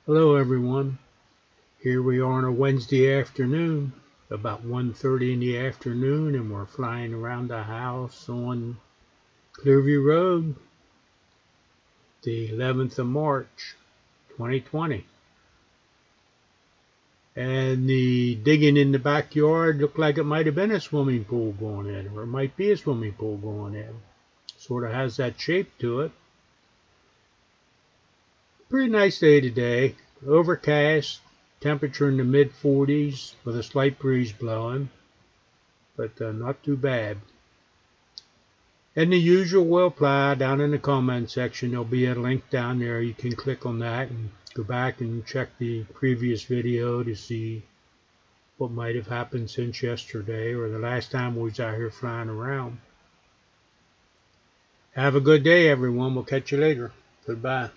Hello everyone, here we are on a Wednesday afternoon, about 1:30 in the afternoon, and we're flying around the house on Clearview Road, the 11th of March, 2020. And the digging in the backyard looked like it might have been a swimming pool going in, or it might be a swimming pool going in. Sort of has that shape to it. Pretty nice day today, overcast. Temperature in the mid-40s with a slight breeze blowing, but not too bad. And the usual will apply down in the comment section. There'll be a link down there. You can click on that and go back and check the previous video to see what might have happened since yesterday or the last time we was out here flying around. Have a good day, everyone. We'll catch you later. Goodbye.